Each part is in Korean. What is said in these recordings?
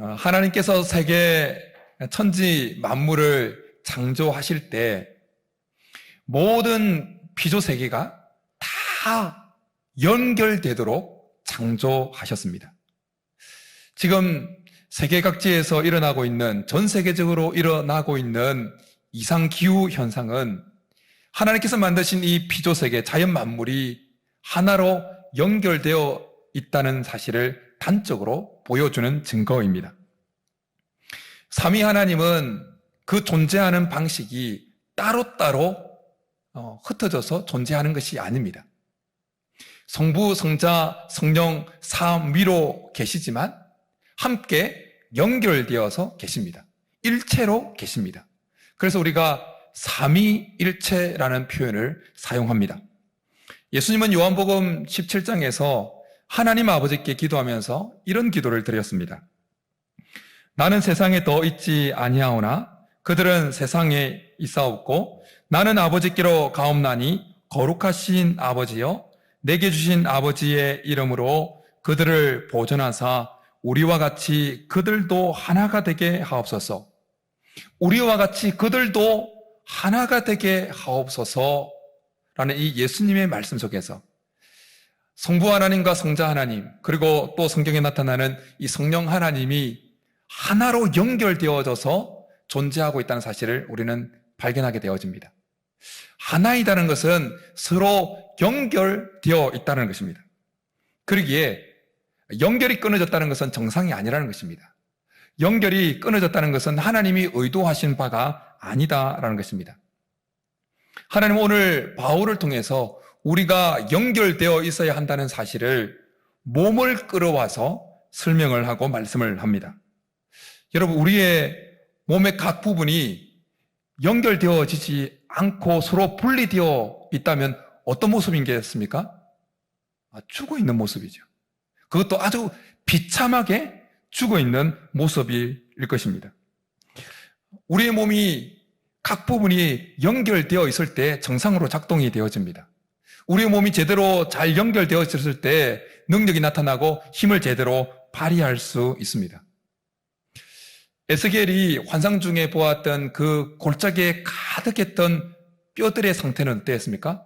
하나님께서 세계 천지 만물을 창조하실 때 모든 피조 세계가 다 연결되도록 창조하셨습니다. 지금 세계 각지에서 일어나고 있는, 전 세계적으로 일어나고 있는 이상기후 현상은 하나님께서 만드신 이 피조 세계, 자연 만물이 하나로 연결되어 있다는 사실을 단적으로 보여주는 증거입니다. 삼위 하나님은 그 존재하는 방식이 따로따로 흩어져서 존재하는 것이 아닙니다. 성부, 성자, 성령 삼위로 계시지만 함께 연결되어서 계십니다. 일체로 계십니다. 그래서 우리가 삼위일체라는 표현을 사용합니다. 예수님은 요한복음 17장에서 하나님 아버지께 기도하면서 이런 기도를 드렸습니다. 나는 세상에 더 있지 아니하오나 그들은 세상에 있사옵고 나는 아버지께로 가옵나니 거룩하신 아버지여 내게 주신 아버지의 이름으로 그들을 보존하사 우리와 같이 그들도 하나가 되게 하옵소서. 우리와 같이 그들도 하나가 되게 하옵소서 라는 이 예수님의 말씀 속에서 성부 하나님과 성자 하나님, 그리고 또 성경에 나타나는 이 성령 하나님이 하나로 연결되어져서 존재하고 있다는 사실을 우리는 발견하게 되어집니다. 하나이다는 것은 서로 연결되어 있다는 것입니다. 그러기에 연결이 끊어졌다는 것은 정상이 아니라는 것입니다. 연결이 끊어졌다는 것은 하나님이 의도하신 바가 아니다라는 것입니다. 하나님은 오늘 바울을 통해서 우리가 연결되어 있어야 한다는 사실을 몸을 끌어와서 설명을 하고 말씀을 합니다. 여러분, 우리의 몸의 각 부분이 연결되어지지 않고 서로 분리되어 있다면 어떤 모습이겠습니까? 죽어 있는 모습이죠. 그것도 아주 비참하게 죽어 있는 모습일 것입니다. 우리의 몸이 각 부분이 연결되어 있을 때 정상으로 작동이 되어집니다. 우리의 몸이 제대로 잘 연결되어 있을 때 능력이 나타나고 힘을 제대로 발휘할 수 있습니다. 에스겔이 환상 중에 보았던 그 골짜기에 가득했던 뼈들의 상태는 어땠습니까?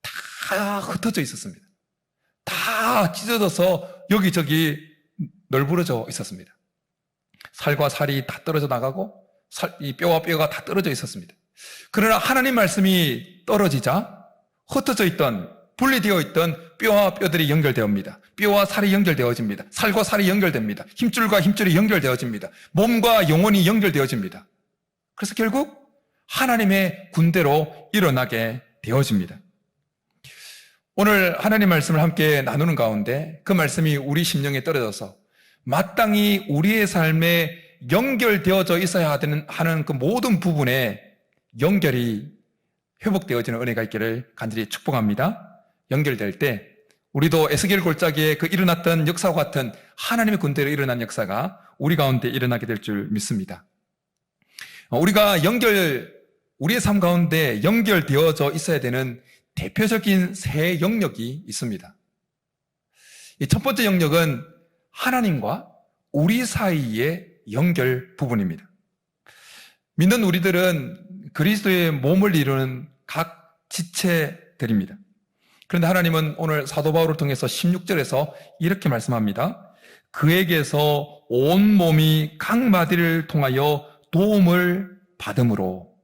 다 흩어져 있었습니다. 다 찢어져서 여기저기 널브러져 있었습니다. 살과 살이 다 떨어져 나가고 이 뼈와 뼈가 다 떨어져 있었습니다. 그러나 하나님 말씀이 떨어지자 흩어져 있던, 분리되어 있던 뼈와 뼈들이 연결되옵니다. 뼈와 살이 연결되어집니다. 살과 살이 연결됩니다. 힘줄과 힘줄이 연결되어집니다. 몸과 영혼이 연결되어집니다. 그래서 결국 하나님의 군대로 일어나게 되어집니다. 오늘 하나님 말씀을 함께 나누는 가운데 그 말씀이 우리 심령에 떨어져서 마땅히 우리의 삶에 연결되어져 있어야 하는 그 모든 부분에 연결이 회복되어지는 은혜가 있기를 간절히 축복합니다. 연결될 때 우리도 에스겔 골짜기에 그 일어났던 역사와 같은 하나님의 군대로 일어난 역사가 우리 가운데 일어나게 될 줄 믿습니다. 우리가 우리의 삶 가운데 연결되어져 있어야 되는 대표적인 세 영역이 있습니다. 이 첫 번째 영역은 하나님과 우리 사이의 연결 부분입니다. 믿는 우리들은 그리스도의 몸을 이루는 각 지체들입니다. 그런데 하나님은 오늘 사도 바울을 통해서 16절에서 이렇게 말씀합니다. 그에게서 온 몸이 각 마디를 통하여 도움을 받음으로.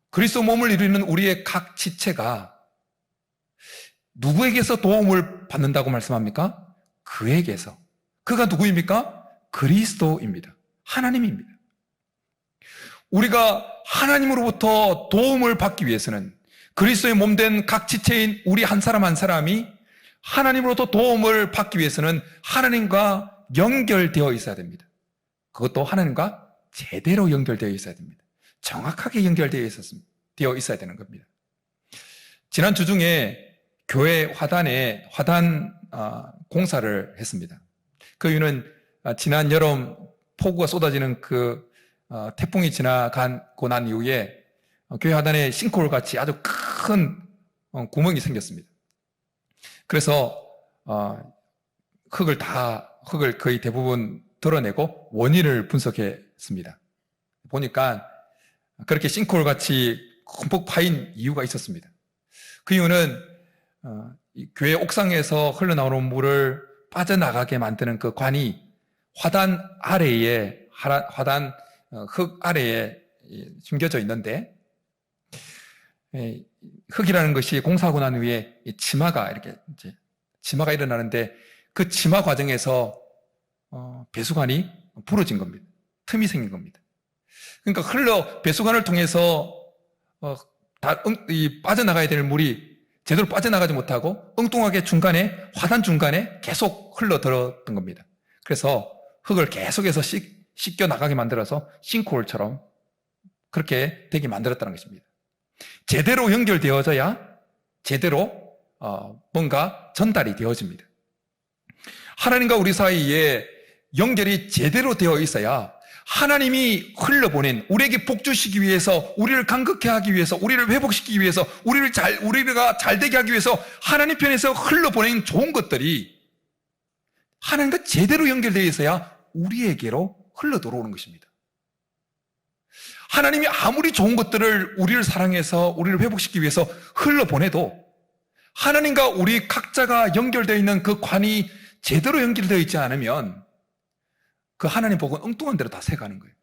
그리스도 몸을 이루는 우리의 각 지체가 누구에게서 도움을 받는다고 말씀합니까? 그에게서. 그가 누구입니까? 그리스도입니다. 하나님입니다. 우리가 하나님으로부터 도움을 받기 위해서는 그리스도의 몸된 각 지체인 우리 한 사람 한 사람이 하나님으로부터 도움을 받기 위해서는 하나님과 연결되어 있어야 됩니다. 그것도 하나님과 제대로 연결되어 있어야 됩니다. 정확하게 연결되어 있어야 되는 겁니다. 지난 주 중에 교회 화단에 화단 공사를 했습니다. 그 이유는 지난 여름 폭우가 쏟아지는 그 태풍이 지나고 난 이후에 교회 하단에 싱크홀 같이 아주 큰 구멍이 생겼습니다. 그래서 흙을 다 흙을 거의 대부분 드러내고 원인을 분석했습니다. 보니까 그렇게 싱크홀 같이 흠뻑 파인 이유가 있었습니다. 그 이유는 이 교회 옥상에서 흘러나오는 물을 빠져나가게 만드는 그 관이 화단 아래에 흙 아래에 숨겨져 있는데, 흙이라는 것이 공사하고 난 후에 치마가 일어나는데 그 치마 과정에서 배수관이 부러진 겁니다. 틈이 생긴 겁니다. 그러니까 배수관을 통해서 빠져나가야 될 물이 제대로 빠져나가지 못하고 엉뚱하게 화단 중간에 계속 흘러들었던 겁니다. 그래서 흙을 계속해서 씻겨 나가게 만들어서 싱크홀처럼 그렇게 되게 만들었다는 것입니다. 제대로 연결되어져야 제대로 뭔가 전달이 되어집니다. 하나님과 우리 사이에 연결이 제대로 되어 있어야 하나님이 흘러보낸, 우리에게 복주시기 위해서, 우리를 간극케 하기 위해서, 우리를 회복시키기 위해서, 우리가 잘되게 하기 위해서 하나님 편에서 흘러보낸 좋은 것들이 하나님과 제대로 연결되어 있어야 우리에게로 흘러 들어오는 것입니다. 하나님이 아무리 좋은 것들을 우리를 사랑해서 우리를 회복시키기 위해서 흘러보내도 하나님과 우리 각자가 연결되어 있는 그 관이 제대로 연결되어 있지 않으면 그 하나님 복은 엉뚱한 대로 다 새가는 거예요.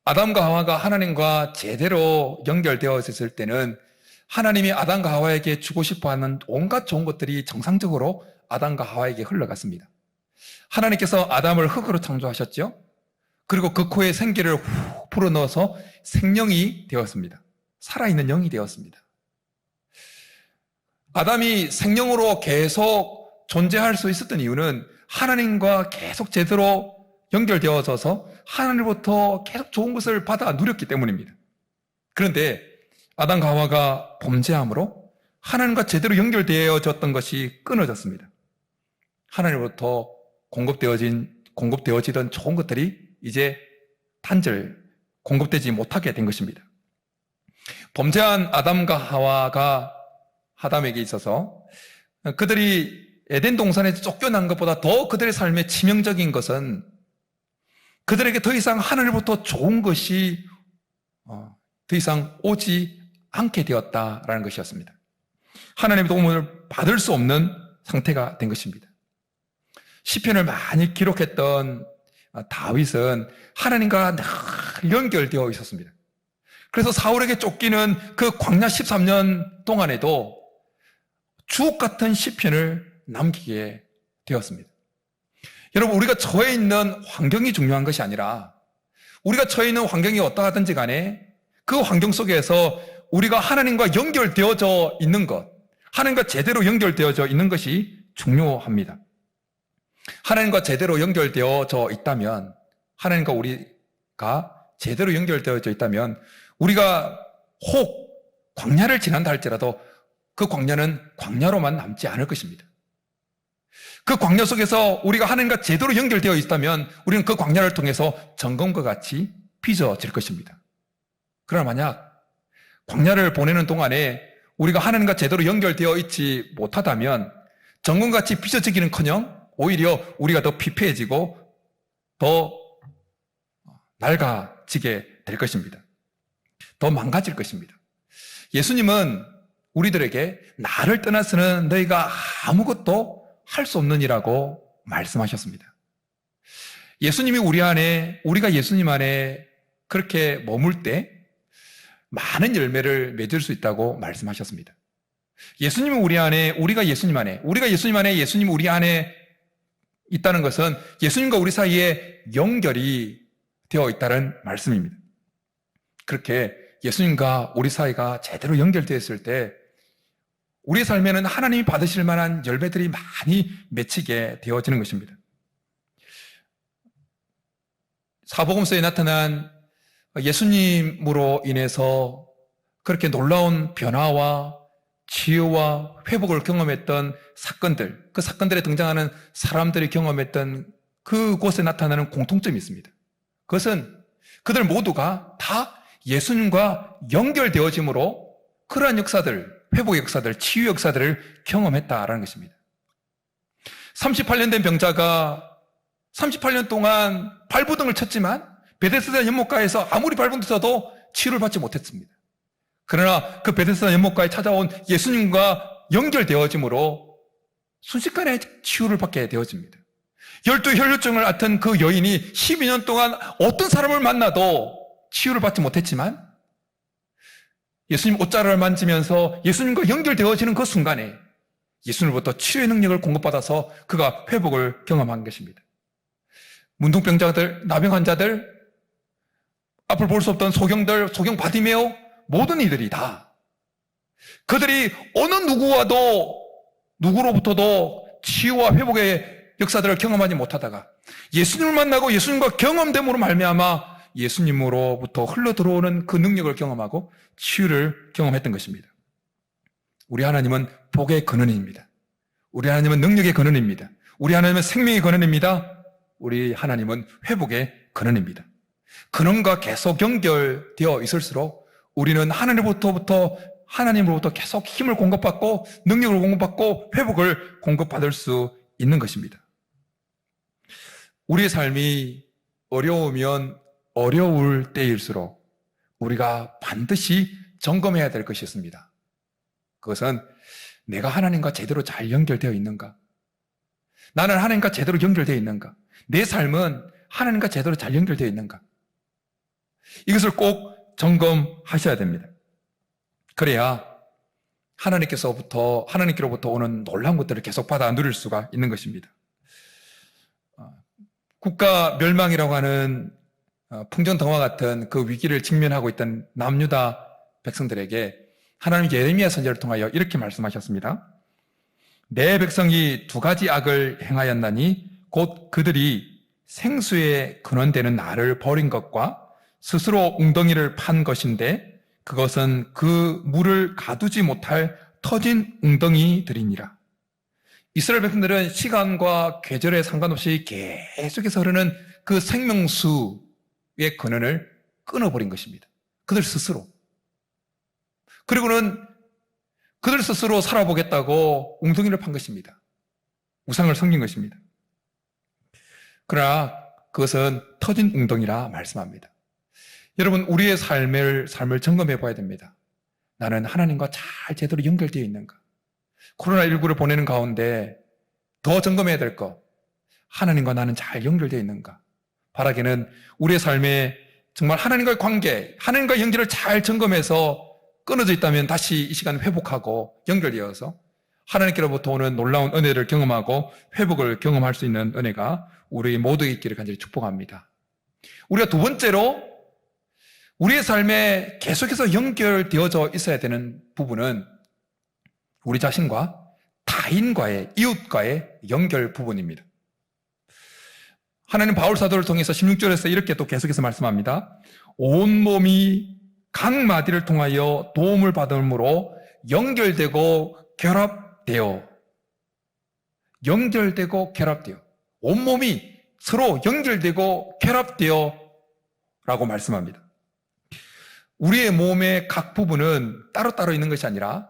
아담과 하와가 하나님과 제대로 연결되어졌을 때는 하나님이 아담과 하와에게 주고 싶어하는 온갖 좋은 것들이 정상적으로 아담과 하와에게 흘러갔습니다. 하나님께서 아담을 흙으로 창조하셨죠. 그리고 그 코에 생기를 후 불어넣어서 생명이 되었습니다. 살아있는 영이 되었습니다. 아담이 생명으로 계속 존재할 수 있었던 이유는 하나님과 계속 제대로 연결되어져서 하나님으로부터 계속 좋은 것을 받아 누렸기 때문입니다. 그런데 아담과 하와가 범죄함으로 하나님과 제대로 연결되어졌던 것이 끊어졌습니다. 하나님으로부터 공급되어지던 좋은 것들이 이제 공급되지 못하게 된 것입니다. 범죄한 아담과 하와가 아담에게 있어서 그들이 에덴 동산에서 쫓겨난 것보다 더 그들의 삶에 치명적인 것은 그들에게 더 이상 하늘부터 좋은 것이 더 이상 오지 않게 되었다라는 것이었습니다. 하나님의 도움을 받을 수 없는 상태가 된 것입니다. 시편을 많이 기록했던 다윗은 하나님과 늘 연결되어 있었습니다. 그래서 사울에게 쫓기는 그 광야 13년 동안에도 주옥 같은 시편을 남기게 되었습니다. 여러분, 우리가 처해 있는 환경이 중요한 것이 아니라 우리가 처해 있는 환경이 어떠하든지 간에 그 환경 속에서 우리가 하나님과 연결되어져 있는 것, 하나님과 제대로 연결되어져 있는 것이 중요합니다. 하나님과 제대로 연결되어져 있다면, 하나님과 우리가 제대로 연결되어져 있다면 우리가 혹 광야를 지난다 할지라도 그 광야는 광야로만 남지 않을 것입니다. 그 광야 속에서 우리가 하나님과 제대로 연결되어 있다면 우리는 그 광야를 통해서 정금과 같이 빚어질 것입니다. 그러나 만약 광야를 보내는 동안에 우리가 하나님과 제대로 연결되어 있지 못하다면 정금같이 빚어지기는커녕 오히려 우리가 더 피폐해지고 더 낡아지게 될 것입니다. 더 망가질 것입니다. 예수님은 우리들에게 나를 떠나서는 너희가 아무것도 할 수 없느니라고 말씀하셨습니다. 예수님이 우리가 예수님 안에 그렇게 머물 때 많은 열매를 맺을 수 있다고 말씀하셨습니다. 예수님은 우리가 예수님 안에, 예수님이 우리 안에 있다는 것은 예수님과 우리 사이에 연결이 되어 있다는 말씀입니다. 그렇게 예수님과 우리 사이가 제대로 연결되었을 때 우리 삶에는 하나님이 받으실 만한 열매들이 많이 맺히게 되어지는 것입니다. 사복음서에 나타난 예수님으로 인해서 그렇게 놀라운 변화와 치유와 회복을 경험했던 사건들, 그 사건들에 등장하는 사람들이 경험했던 그곳에 나타나는 공통점이 있습니다. 그것은 그들 모두가 다 예수님과 연결되어짐으로 그러한 역사들, 회복의 역사들, 치유 역사들을 경험했다라는 것입니다. 38년 된 병자가 38년 동안 발부등을 쳤지만 베데스다 연못가에서 아무리 발부등 쳐도 치유를 받지 못했습니다. 그러나 그 베데스다 연못가에 찾아온 예수님과 연결되어짐으로 순식간에 치유를 받게 되어집니다. 12 혈류증을 앓던 그 여인이 12년 동안 어떤 사람을 만나도 치유를 받지 못했지만 예수님 옷자락을 만지면서 예수님과 연결되어지는 그 순간에 예수님으로부터 치유의 능력을 공급받아서 그가 회복을 경험한 것입니다. 문둥병자들, 나병 환자들, 앞을 볼 수 없던 소경들, 소경 바디메오, 모든 이들이 다 그들이 어느 누구로부터도 치유와 회복의 역사들을 경험하지 못하다가 예수님을 만나고 예수님과 경험됨으로 말미암아 예수님으로부터 흘러들어오는 그 능력을 경험하고 치유를 경험했던 것입니다. 우리 하나님은 복의 근원입니다. 우리 하나님은 능력의 근원입니다. 우리 하나님은 생명의 근원입니다. 우리 하나님은 회복의 근원입니다. 근원과 계속 연결되어 있을수록 우리는 하나님으로부터 계속 힘을 공급받고 능력을 공급받고 회복을 공급받을 수 있는 것입니다. 우리의 삶이 어려우면 어려울 때일수록 우리가 반드시 점검해야 될 것이 있습니다. 그것은 내가 하나님과 제대로 잘 연결되어 있는가? 나는 하나님과 제대로 연결되어 있는가? 내 삶은 하나님과 제대로 잘 연결되어 있는가? 이것을 꼭 점검하셔야 됩니다. 그래야 하나님께로부터 오는 놀라운 것들을 계속 받아 누릴 수가 있는 것입니다. 국가 멸망이라고 하는 풍전등화 같은 그 위기를 직면하고 있던 남유다 백성들에게 하나님 예레미야 선지자를 통하여 이렇게 말씀하셨습니다. 내 백성이 두 가지 악을 행하였나니 곧 그들이 생수의 근원되는 나를 버린 것과 스스로 웅덩이를 판 것인데 그것은 그 물을 가두지 못할 터진 웅덩이들이니라. 이스라엘 백성들은 시간과 계절에 상관없이 계속해서 흐르는 그 생명수의 근원을 끊어버린 것입니다. 그들 스스로. 그리고는 그들 스스로 살아보겠다고 웅덩이를 판 것입니다. 우상을 섬긴 것입니다. 그러나 그것은 터진 웅덩이라 말씀합니다. 여러분, 우리의 삶을 점검해 봐야 됩니다. 나는 하나님과 잘 제대로 연결되어 있는가? 코로나19를 보내는 가운데 더 점검해야 될 것, 하나님과 나는 잘 연결되어 있는가? 바라기는 우리의 삶에 정말 하나님과의 관계, 하나님과 연결을 잘 점검해서 끊어져 있다면 다시 이 시간 회복하고 연결되어서 하나님께로부터 오는 놀라운 은혜를 경험하고 회복을 경험할 수 있는 은혜가 우리 모두의 있기를 간절히 축복합니다. 우리가 두 번째로 우리의 삶에 계속해서 연결되어져 있어야 되는 부분은 우리 자신과 타인과의, 이웃과의 연결 부분입니다. 하나님 바울 사도를 통해서 16절에서 이렇게 또 계속해서 말씀합니다. 온몸이 각 마디를 통하여 도움을 받음으로 연결되고 결합되어 온몸이 서로 연결되고 결합되어 라고 말씀합니다. 우리의 몸의 각 부분은 따로따로 있는 것이 아니라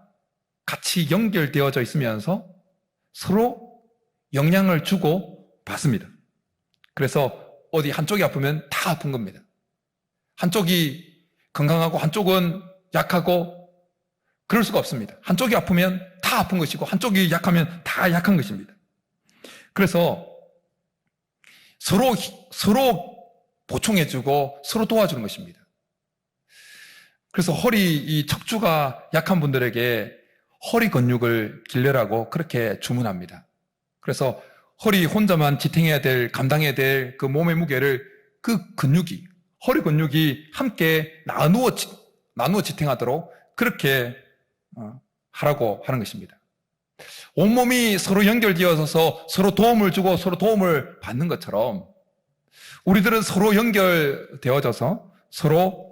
같이 연결되어져 있으면서 서로 영향을 주고 받습니다. 그래서 어디 한쪽이 아프면 다 아픈 겁니다. 한쪽이 건강하고 한쪽은 약하고 그럴 수가 없습니다. 한쪽이 아프면 다 아픈 것이고 한쪽이 약하면 다 약한 것입니다. 그래서 서로 보충해주고 서로 도와주는 것입니다. 그래서 이 척추가 약한 분들에게 허리 근육을 길러라고 그렇게 주문합니다. 그래서 허리 혼자만 감당해야 될 그 몸의 무게를 허리 근육이 함께 나누어 지탱하도록 그렇게 하라고 하는 것입니다. 온몸이 서로 연결되어서 서로 도움을 주고 서로 도움을 받는 것처럼 우리들은 서로 연결되어져서 서로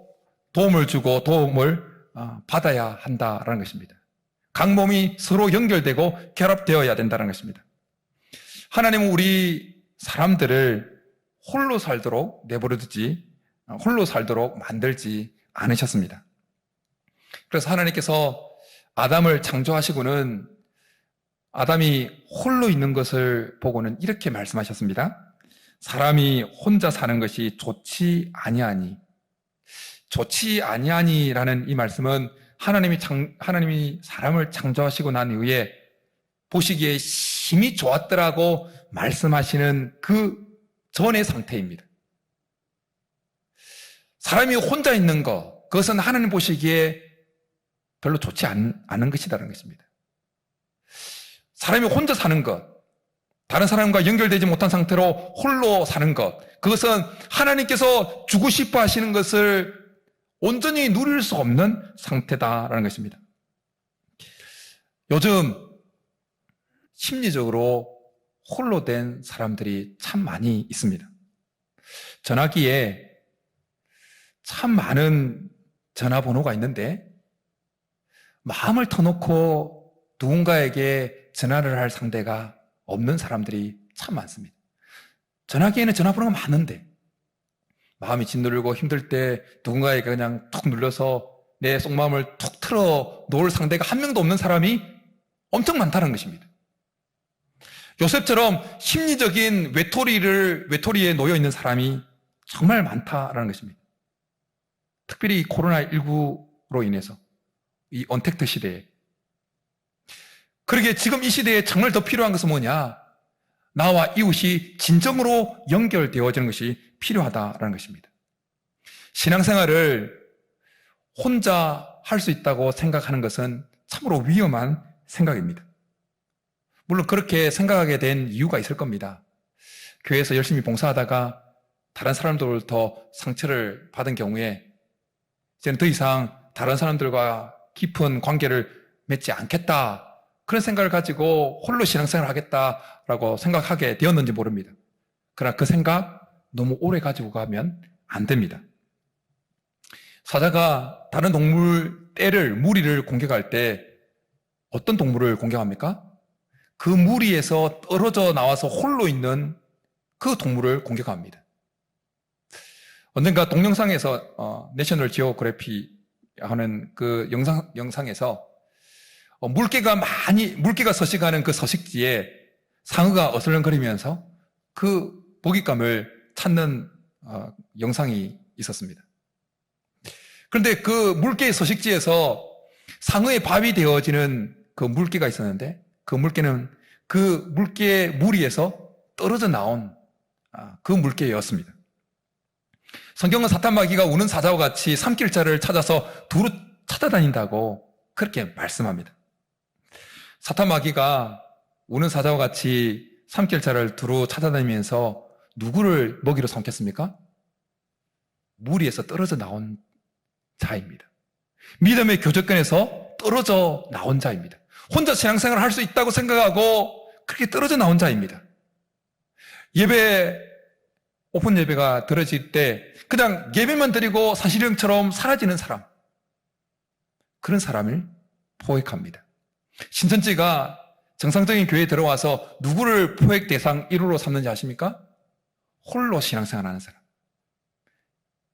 도움을 주고 도움을 받아야 한다라는 것입니다. 각 몸이 서로 연결되고 결합되어야 된다는 것입니다. 하나님은 우리 사람들을 홀로 살도록 홀로 살도록 만들지 않으셨습니다. 그래서 하나님께서 아담을 창조하시고는 아담이 홀로 있는 것을 보고는 이렇게 말씀하셨습니다. 사람이 혼자 사는 것이 좋지 아니하니. 좋지 아니하니라는 이 말씀은 하나님이 사람을 창조하시고 난 이후에 보시기에 심히 좋았더라고 말씀하시는 그 전의 상태입니다. 사람이 혼자 있는 것, 그것은 하나님 보시기에 별로 좋지 않은 것이라는 것입니다. 사람이 혼자 사는 것, 다른 사람과 연결되지 못한 상태로 홀로 사는 것, 그것은 하나님께서 주고 싶어 하시는 것을 온전히 누릴 수 없는 상태다라는 것입니다. 요즘 심리적으로 홀로 된 사람들이 참 많이 있습니다. 전화기에 참 많은 전화번호가 있는데 마음을 터놓고 누군가에게 전화를 할 상대가 없는 사람들이 참 많습니다. 전화기에는 전화번호가 많은데 마음이 짓누르고 힘들 때 누군가에게 그냥 툭 눌러서 내 속마음을 툭 틀어 놓을 상대가 한 명도 없는 사람이 엄청 많다는 것입니다. 요셉처럼 심리적인 외톨이에 놓여 있는 사람이 정말 많다라는 것입니다. 특별히 코로나19로 인해서 이 언택트 시대에. 그러기에 지금 이 시대에 정말 더 필요한 것은 뭐냐? 나와 이웃이 진정으로 연결되어지는 것이 필요하다라는 것입니다. 신앙생활을 혼자 할 수 있다고 생각하는 것은 참으로 위험한 생각입니다. 물론 그렇게 생각하게 된 이유가 있을 겁니다. 교회에서 열심히 봉사하다가 다른 사람들로부터 상처를 받은 경우에 이제는 더 이상 다른 사람들과 깊은 관계를 맺지 않겠다, 그런 생각을 가지고 홀로 신앙생활을 하겠다라고 생각하게 되었는지 모릅니다. 그러나 그 생각 너무 오래 가지고 가면 안 됩니다. 사자가 다른 동물 떼를, 무리를 공격할 때 어떤 동물을 공격합니까? 그 무리에서 떨어져 나와서 홀로 있는 그 동물을 공격합니다. 언젠가 동영상에서 내셔널 지오그래피 하는 그 영상에서 물개가 서식하는 그 서식지에 상어가 어슬렁거리면서 그 먹잇감을 찾는 영상이 있었습니다. 그런데 그 물개의 서식지에서 상어의 밥이 되어지는 그 물개가 있었는데 그 물개는 그 물개의 무리에서 떨어져 나온 그 물개였습니다. 성경은 사탄마귀가 우는 사자와 같이 삼킬 자를 찾아서 두루 찾아다닌다고 그렇게 말씀합니다. 사탄마귀가 우는 사자와 같이 삼킬 자를 두루 찾아다니면서 누구를 먹이로 삼겠습니까? 무리에서 떨어져 나온 자입니다. 믿음의 교제권에서 떨어져 나온 자입니다. 혼자 신앙생활을 할 수 있다고 생각하고 그렇게 떨어져 나온 자입니다. 오픈 예배가 드려질 때 그냥 예배만 드리고 산신령처럼 사라지는 사람, 그런 사람을 포획합니다. 신천지가 정상적인 교회에 들어와서 누구를 포획 대상 1호로 삼는지 아십니까? 홀로 신앙생활하는 사람,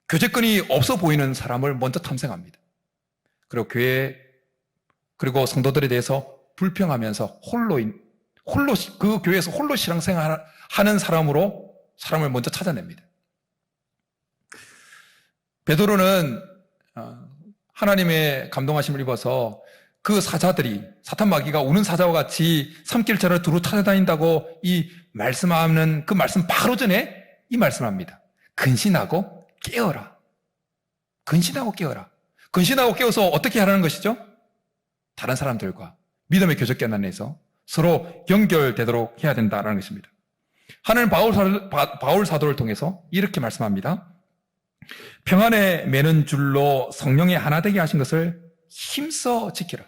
교제권이 없어 보이는 사람을 먼저 탐색합니다. 그리고 그리고 성도들에 대해서 불평하면서 그 교회에서 홀로 신앙생활하는 사람으로 사람을 먼저 찾아냅니다. 베드로는 하나님의 감동하심을 입어서 그 사자들이 사탄마귀가 우는 사자와 같이 삼킬 자를 두루 찾아다닌다고 이 말씀하는 그 말씀 바로 전에 이 말씀합니다. 근신하고 깨어라. 근신하고 깨어라. 근신하고 깨어서 어떻게 하라는 것이죠? 다른 사람들과 믿음의 교제권 안에서 서로 연결되도록 해야 된다는 것입니다. 하나님 바울 사도를 통해서 이렇게 말씀합니다. 평안에 매는 줄로 성령의 하나 되게 하신 것을 힘써 지켜라.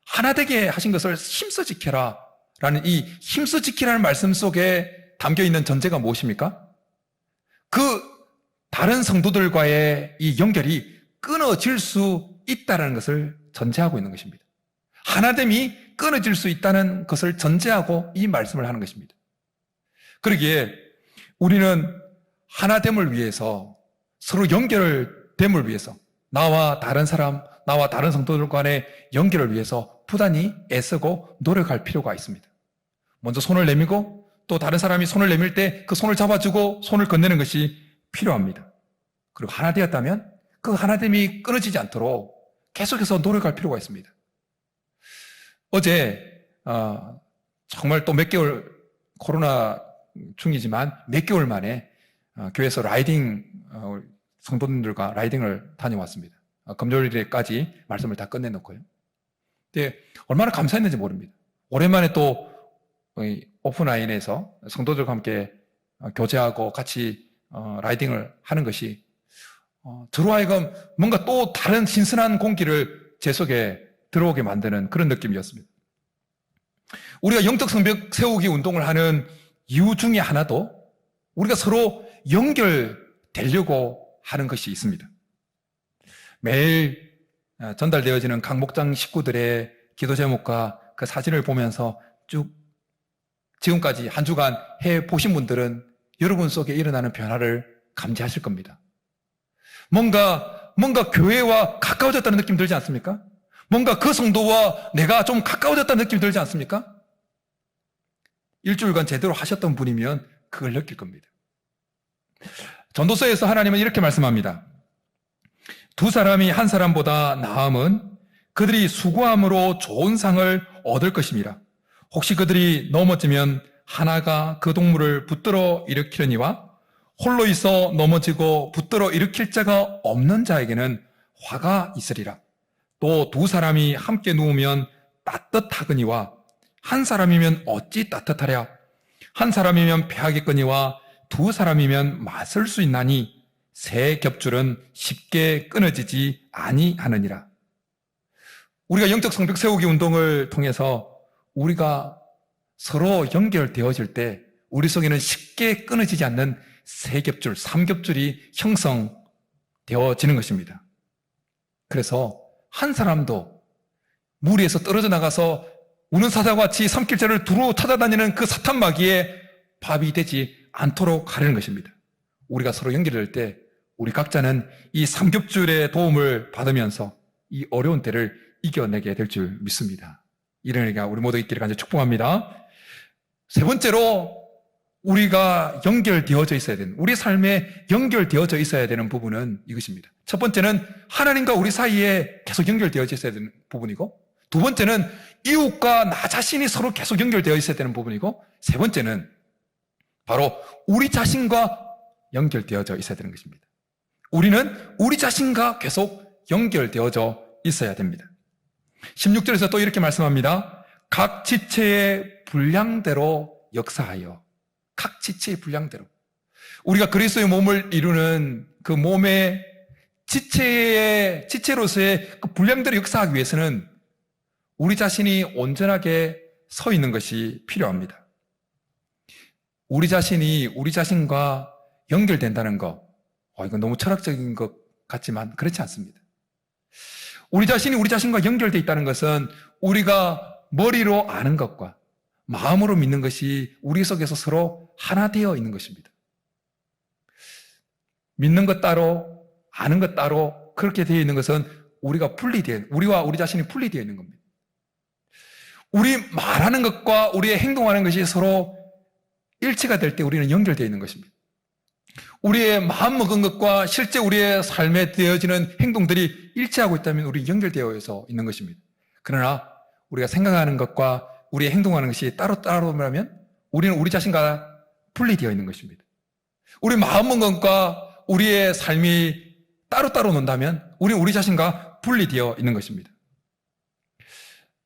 하나 되게 하신 것을 힘써 지켜라 라는 이 힘써 지키라는 말씀 속에 담겨있는 전제가 무엇입니까? 그 다른 성도들과의 이 연결이 끊어질 수 있다는 것을 전제하고 있는 것입니다. 하나됨이 끊어질 수 있다는 것을 전제하고 이 말씀을 하는 것입니다. 그러기에 우리는 하나됨을 위해서, 서로 연결됨을 위해서, 나와 다른 사람, 나와 다른 성도들 간의 연결을 위해서 부단히 애쓰고 노력할 필요가 있습니다. 먼저 손을 내밀고 또 다른 사람이 손을 내밀 때 그 손을 잡아주고 손을 건네는 것이 필요합니다. 그리고 하나 되었다면 그 하나됨이 끊어지지 않도록 계속해서 노력할 필요가 있습니다. 어제 정말 또 몇 개월 코로나 중이지만 몇 개월 만에 교회에서 라이딩 성도님들과 라이딩을 다녀왔습니다. 금요일에까지 말씀을 다 끝내놓고요. 근데 얼마나 감사했는지 모릅니다. 오랜만에 또 오프라인에서 성도들과 함께 교제하고 같이 라이딩을 하는 것이 저로 하여금 뭔가 또 다른 신선한 공기를 제 속에 들어오게 만드는 그런 느낌이었습니다. 우리가 영적 성벽 세우기 운동을 하는 이유 중에 하나도 우리가 서로 연결되려고 하는 것이 있습니다. 매일 전달되어지는 각 목장 식구들의 기도 제목과 그 사진을 보면서 쭉 지금까지 한 주간 해보신 분들은 여러분 속에 일어나는 변화를 감지하실 겁니다. 뭔가 교회와 가까워졌다는 느낌 들지 않습니까? 뭔가 그 성도와 내가 좀 가까워졌다는 느낌 들지 않습니까? 일주일간 제대로 하셨던 분이면 그걸 느낄 겁니다. 전도서에서 하나님은 이렇게 말씀합니다. 두 사람이 한 사람보다 나음은 그들이 수고함으로 좋은 상을 얻을 것임이라. 혹시 그들이 넘어지면 하나가 그 동물을 붙들어 일으키려니와 홀로 있어 넘어지고 붙들어 일으킬 자가 없는 자에게는 화가 있으리라. 또 두 사람이 함께 누우면 따뜻하거니와 한 사람이면 어찌 따뜻하랴. 한 사람이면 패하겠거니와 두 사람이면 맞설 수 있나니 새 겹줄은 쉽게 끊어지지 아니하느니라. 우리가 영적 성벽 세우기 운동을 통해서 우리가 서로 연결되어질 때 우리 속에는 쉽게 끊어지지 않는 세 겹줄, 3겹줄이 형성되어지는 것입니다. 그래서 한 사람도 무리에서 떨어져 나가서 우는 사자와 같이 삼킬자를 두루 찾아다니는 그 사탄 마귀의 밥이 되지 않도록 하려는 것입니다. 우리가 서로 연결될 때 우리 각자는 이 삼겹줄의 도움을 받으면서 이 어려운 때를 이겨내게 될 줄 믿습니다. 이런 은혜가 우리 모두 있기를 간절히 축복합니다. 세 번째로 우리가 연결되어져 있어야 되는, 우리 삶에 연결되어져 있어야 되는 부분은 이것입니다. 첫 번째는 하나님과 우리 사이에 계속 연결되어져 있어야 되는 부분이고, 두 번째는 이웃과 나 자신이 서로 계속 연결되어 있어야 되는 부분이고, 세 번째는 바로 우리 자신과 연결되어져 있어야 되는 것입니다. 우리는 우리 자신과 계속 연결되어져 있어야 됩니다. 16절에서 또 이렇게 말씀합니다. 각 지체의 분량대로 역사하여. 각 지체의 분량대로. 우리가 그리스도의 몸을 이루는 그 몸의 지체로서의 그 분량대로 역사하기 위해서는 우리 자신이 온전하게 서 있는 것이 필요합니다. 우리 자신이 우리 자신과 연결된다는 것, 이건 너무 철학적인 것 같지만 그렇지 않습니다. 우리 자신이 우리 자신과 연결되어 있다는 것은 우리가 머리로 아는 것과 마음으로 믿는 것이 우리 속에서 서로 하나 되어 있는 것입니다. 믿는 것 따로, 아는 것 따로 그렇게 되어 있는 것은 우리와 우리 자신이 분리되어 있는 겁니다. 우리 말하는 것과 우리의 행동하는 것이 서로 일치가 될 때 우리는 연결되어 있는 것입니다. 우리의 마음먹은 것과 실제 우리의 삶에 되어지는 행동들이 일치하고 있다면 우리 연결되어 있는 것입니다. 그러나 우리가 생각하는 것과 우리의 행동하는 것이 따로따로라면 우리는 우리 자신과 분리되어 있는 것입니다. 우리 마음먹은 것과 우리의 삶이 따로따로 논다면 우리는 우리 자신과 분리되어 있는 것입니다.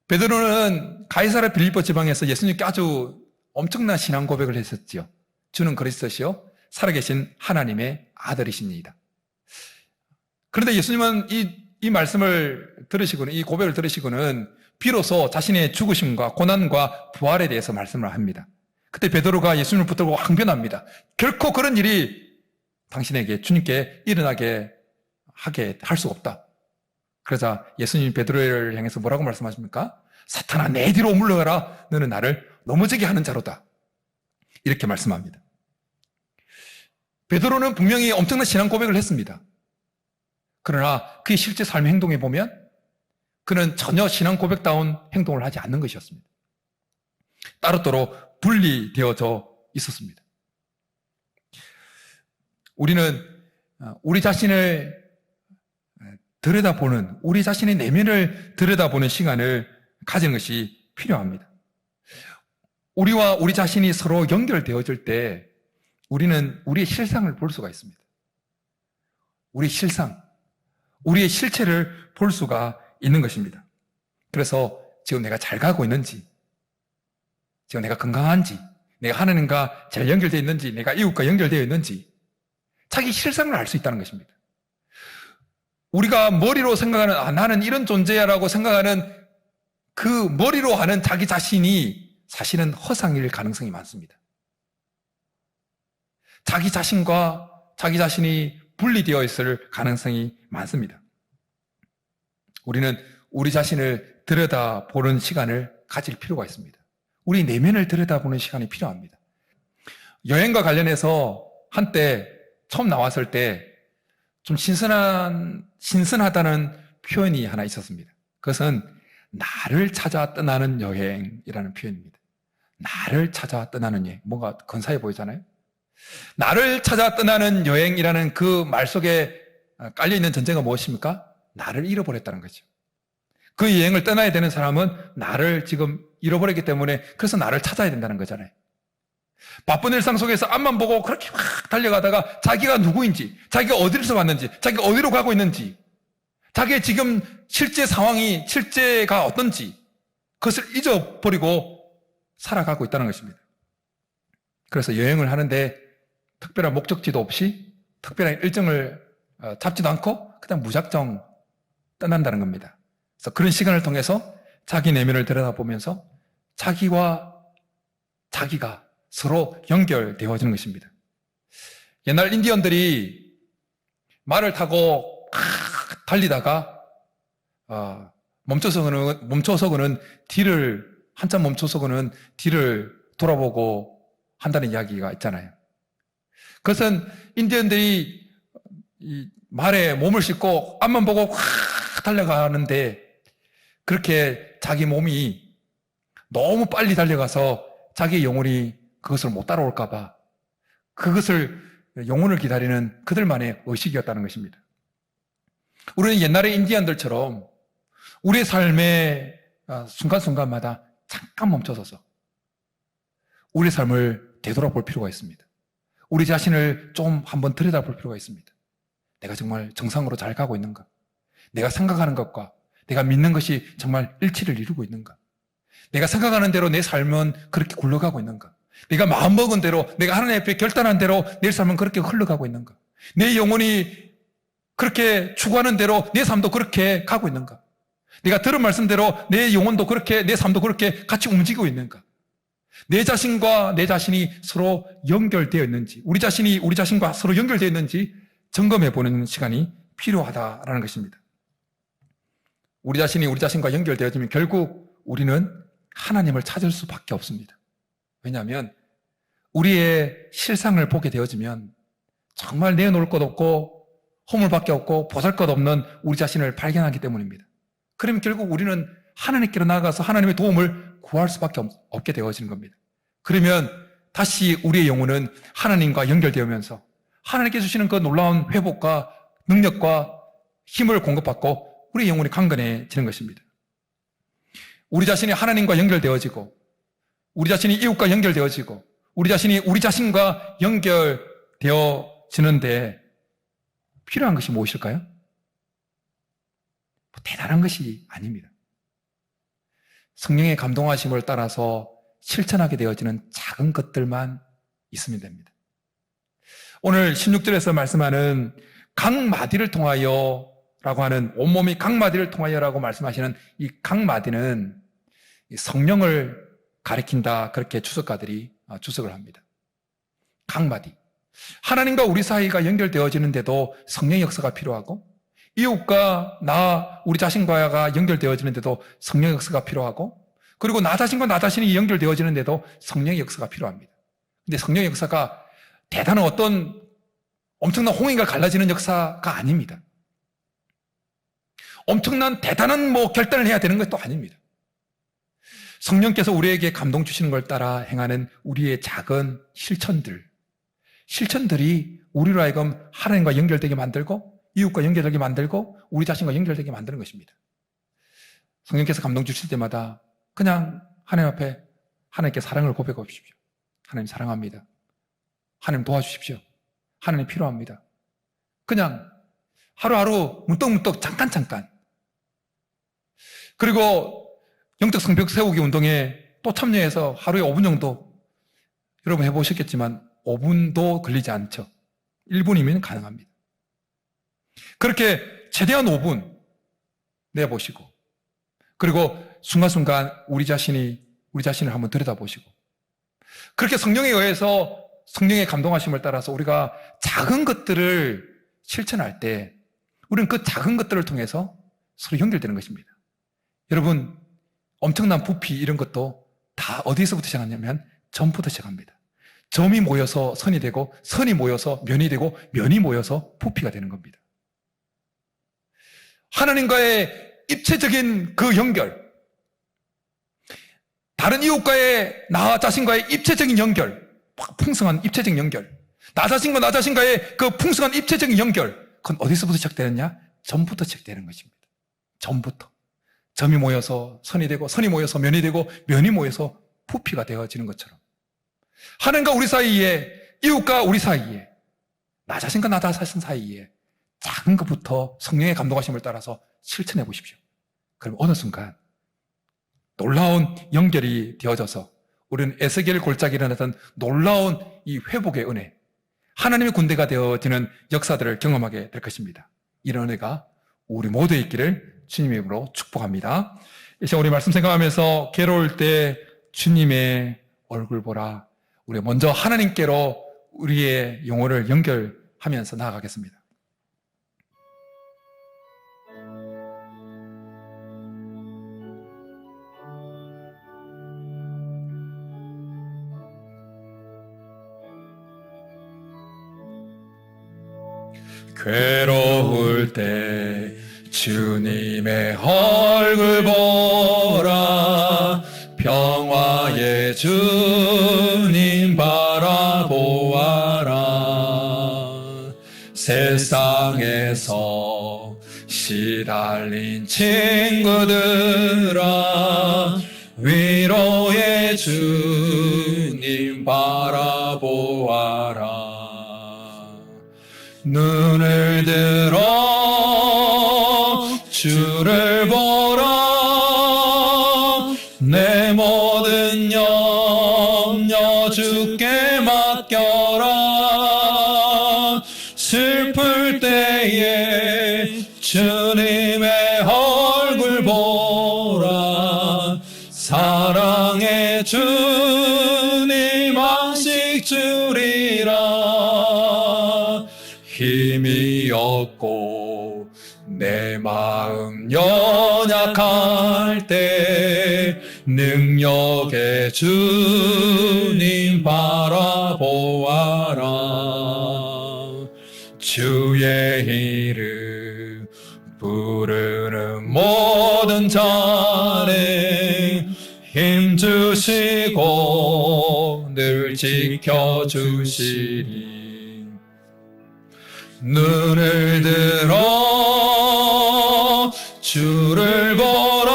베드로는 가이사랴 빌립보 지방에서 예수님께 아주 엄청난 신앙 고백을 했었지요. 주는 그리스도시요 살아계신 하나님의 아들이십니다. 그런데 예수님은 이 말씀을 들으시고는, 이 고백을 들으시고는 비로소 자신의 죽으심과 고난과 부활에 대해서 말씀을 합니다. 그때 베드로가 예수님을 붙들고 항변합니다. 결코 그런 일이 당신에게, 주님께 일어나게 하게 할 수 없다. 그러자 예수님이 베드로를 향해서 뭐라고 말씀하십니까? 사탄아, 내 뒤로 물러가라. 너는 나를 넘어지게 하는 자로다. 이렇게 말씀합니다. 베드로는 분명히 엄청난 신앙 고백을 했습니다. 그러나 그의 실제 삶의 행동에 보면 그는 전혀 신앙 고백다운 행동을 하지 않는 것이었습니다. 따로따로 분리되어져 있었습니다. 우리는 우리 자신을 들여다보는, 우리 자신의 내면을 들여다보는 시간을 가지는 것이 필요합니다. 우리와 우리 자신이 서로 연결되어질 때 우리는 우리의 실상을 볼 수가 있습니다. 우리의 실상, 우리의 실체를 볼 수가 있는 것입니다. 그래서 지금 내가 잘 가고 있는지, 지금 내가 건강한지, 내가 하나님과 잘 연결되어 있는지, 내가 이웃과 연결되어 있는지 자기 실상을 알 수 있다는 것입니다. 우리가 머리로 생각하는 나는 이런 존재야 라고 생각하는 그 머리로 하는 자기 자신이 사실은 허상일 가능성이 많습니다. 자기 자신과 자기 자신이 분리되어 있을 가능성이 많습니다. 우리는 우리 자신을 들여다보는 시간을 가질 필요가 있습니다. 우리 내면을 들여다보는 시간이 필요합니다. 여행과 관련해서 한때 처음 나왔을 때 좀 신선하다는 표현이 하나 있었습니다. 그것은 나를 찾아 떠나는 여행이라는 표현입니다. 나를 찾아 떠나는 여행. 뭔가 근사해 보이잖아요? 나를 찾아 떠나는 여행이라는 그 말 속에 깔려있는 전제가 무엇입니까? 나를 잃어버렸다는 거죠. 그 여행을 떠나야 되는 사람은 나를 지금 잃어버렸기 때문에 그래서 나를 찾아야 된다는 거잖아요. 바쁜 일상 속에서 앞만 보고 그렇게 막 달려가다가 자기가 누구인지, 자기가 어디서 왔는지, 자기가 어디로 가고 있는지, 자기의 지금 실제 상황이, 실제가 어떤지 그것을 잊어버리고 살아가고 있다는 것입니다. 그래서 여행을 하는데 특별한 목적지도 없이 특별한 일정을 잡지도 않고 그냥 무작정 떠난다는 겁니다. 그래서 그런 시간을 통해서 자기 내면을 들여다보면서 자기와 자기가 서로 연결되어지는 것입니다. 옛날 인디언들이 말을 타고 달리다가 멈춰서는 뒤를 한참 멈춰서는 뒤를 돌아보고 한다는 이야기가 있잖아요. 그것은 인디언들이 이 말에 몸을 싣고 앞만 보고 달려가는데 그렇게 자기 몸이 너무 빨리 달려가서 자기 영혼이 그것을 못 따라올까봐 그것을 영혼을 기다리는 그들만의 의식이었다는 것입니다. 우리는 옛날의 인디언들처럼 우리의 삶의 순간순간마다 잠깐 멈춰서서 우리의 삶을 되돌아볼 필요가 있습니다. 우리 자신을 좀 한번 들여다볼 필요가 있습니다. 내가 정말 정상으로 잘 가고 있는가? 내가 생각하는 것과 내가 믿는 것이 정말 일치를 이루고 있는가? 내가 생각하는 대로 내 삶은 그렇게 굴러가고 있는가? 내가 마음먹은 대로, 내가 하나님 앞에 결단한 대로 내 삶은 그렇게 흘러가고 있는가? 내 영혼이 그렇게 추구하는 대로 내 삶도 그렇게 가고 있는가? 내가 들은 말씀대로 내 영혼도 그렇게, 내 삶도 그렇게 같이 움직이고 있는가? 내 자신과 내 자신이 서로 연결되어 있는지, 우리 자신이 우리 자신과 서로 연결되어 있는지 점검해보는 시간이 필요하다라는 것입니다. 우리 자신이 우리 자신과 연결되어지면 결국 우리는 하나님을 찾을 수밖에 없습니다. 왜냐하면 우리의 실상을 보게 되어지면 정말 내놓을 것 없고 허물밖에 없고 보잘것없는 우리 자신을 발견하기 때문입니다. 그러면 결국 우리는 하나님께로 나아가서 하나님의 도움을 구할 수밖에 없게 되어지는 겁니다. 그러면 다시 우리의 영혼은 하나님과 연결되면서 하나님께서 주시는 그 놀라운 회복과 능력과 힘을 공급받고 우리의 영혼이 강건해지는 것입니다. 우리 자신이 하나님과 연결되어지고 우리 자신이 이웃과 연결되어지고 우리 자신이 우리 자신과 연결되어지는데 필요한 것이 무엇일까요? 대단한 것이 아닙니다. 성령의 감동하심을 따라서 실천하게 되어지는 작은 것들만 있으면 됩니다. 오늘 16절에서 말씀하는 각마디를 통하여 라고 하는 온몸이 각마디를 통하여 라고 말씀하시는 이 각마디는 성령을 가리킨다, 그렇게 주석가들이 주석을 합니다. 각마디. 하나님과 우리 사이가 연결되어지는데도 성령의 역사가 필요하고 이웃과 우리 자신과가 연결되어지는데도 성령의 역사가 필요하고 그리고 나 자신과 나 자신이 연결되어지는데도 성령의 역사가 필요합니다. 근데 성령의 역사가 대단한 어떤 엄청난 홍해가 갈라지는 역사가 아닙니다. 엄청난 대단한 결단을 해야 되는 것도 아닙니다. 성령께서 우리에게 감동 주시는 걸 따라 행하는 우리의 작은 실천들이 우리로 하여금 하나님과 연결되게 만들고 이웃과 연결되게 만들고 우리 자신과 연결되게 만드는 것입니다. 성령께서 감동 주실 때마다 그냥 하나님 앞에 하나님께 사랑을 고백해 주십시오. 하나님 사랑합니다. 하나님 도와주십시오. 하나님 필요합니다. 그냥 하루하루 문득문득 잠깐 그리고 영적 성벽 세우기 운동에 또 참여해서 하루에 5분 정도 여러분 해보셨겠지만 5분도 걸리지 않죠. 1분이면 가능합니다. 그렇게 최대한 5분 내보시고 그리고 순간순간 우리 자신을 한번 들여다보시고 그렇게 성령에 의해서 성령의 감동하심을 따라서 우리가 작은 것들을 실천할 때 우리는 그 작은 것들을 통해서 서로 연결되는 것입니다. 여러분 엄청난 부피 이런 것도 다 어디서부터 시작하냐면 점부터 시작합니다. 점이 모여서 선이 되고 선이 모여서 면이 되고 면이 모여서 부피가 되는 겁니다. 하나님과의 입체적인 그 연결, 다른 이웃과의 나 자신과의 입체적인 연결, 풍성한 입체적인 연결, 나 자신과의 그 풍성한 입체적인 연결, 그건 어디서부터 시작되느냐? 점부터 시작되는 것입니다. 점부터. 점이 모여서 선이 되고 선이 모여서 면이 되고 면이 모여서 부피가 되어지는 것처럼 하나님과 우리 사이에, 이웃과 우리 사이에, 나 자신과 나 자신 사이에 작은 것부터 성령의 감동하심을 따라서 실천해 보십시오. 그럼 어느 순간 놀라운 연결이 되어져서 우리는 에스겔 골짜기에 일어났던 놀라운 이 회복의 은혜, 하나님의 군대가 되어지는 역사들을 경험하게 될 것입니다. 이런 은혜가 우리 모두에 있기를 주님의 이름으로 축복합니다. 이 시간 우리 말씀 생각하면서 괴로울 때 주님의 얼굴 보라. 우리 먼저 하나님께로 우리의 영혼을 연결하면서 나아가겠습니다. 괴로울 때 주님의 얼굴 보라. 평화의 주님 바라보아라. 세상에서 시달린 친구들아, 위로의 주님 바라보아라. 눈을 들어 주를 보라. 내 모든 염려 주께 맡겨라. 슬플 때에 주님의 얼굴 보라. 사랑의 주님 안식 주리라. 힘이 없고 내 마음 연약할 때 능력의 주님 바라보아라. 주의 이름 부르는 모든 자는 힘주시고 늘 지켜주시리. 눈을 들어 주를 보라.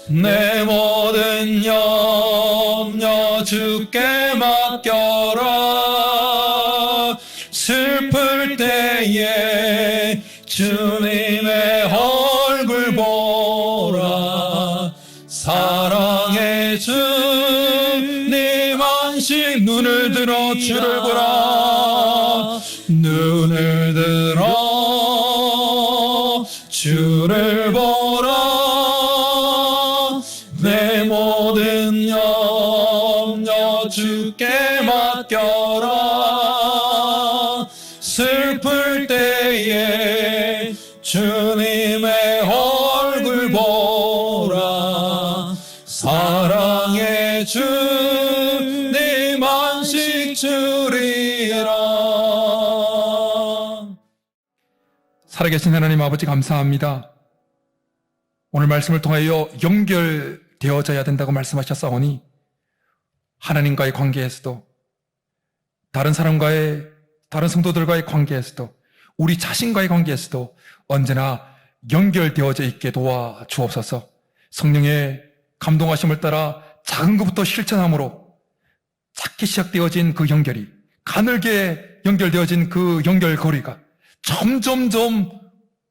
내 모든 염려 주께 맡겨라. 슬플 때에 주님의 얼굴 보라. 사랑의 주님 안식. 눈을 들어 주를 보라. 눈을 들어 주를 보라. 내 모든 염려 주께 맡겨라. 슬플 때에 주님의 얼굴 보라. 사랑의 주님 안식 주리라. 살아계신 하나님 아버지 감사합니다. 오늘 말씀을 통하여 연결되어져야 된다고 말씀하셨사오니 하나님과의 관계에서도 다른 사람과의 다른 성도들과의 관계에서도 우리 자신과의 관계에서도 언제나 연결되어져 있게 도와 주옵소서. 성령의 감동하심을 따라 작은 것부터 실천함으로 작게 시작되어진 그 연결이 가늘게 연결되어진 그 연결고리가 점점점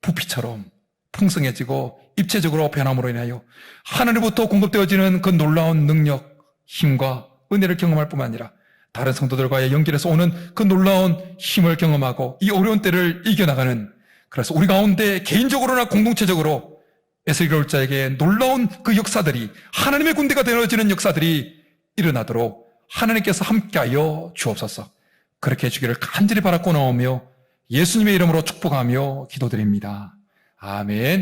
부피처럼 풍성해지고 입체적으로 변함으로 인하여 하늘로부터 공급되어지는 그 놀라운 능력, 힘과 은혜를 경험할 뿐만 아니라 다른 성도들과의 연결에서 오는 그 놀라운 힘을 경험하고 이 어려운 때를 이겨나가는, 그래서 우리 가운데 개인적으로나 공동체적으로 에스겔 자에게 놀라운 그 역사들이 하나님의 군대가 되어지는 역사들이 일어나도록 하나님께서 함께하여 주옵소서. 그렇게 해주기를 간절히 바라고 나오며 예수님의 이름으로 축복하며 기도드립니다. 아멘.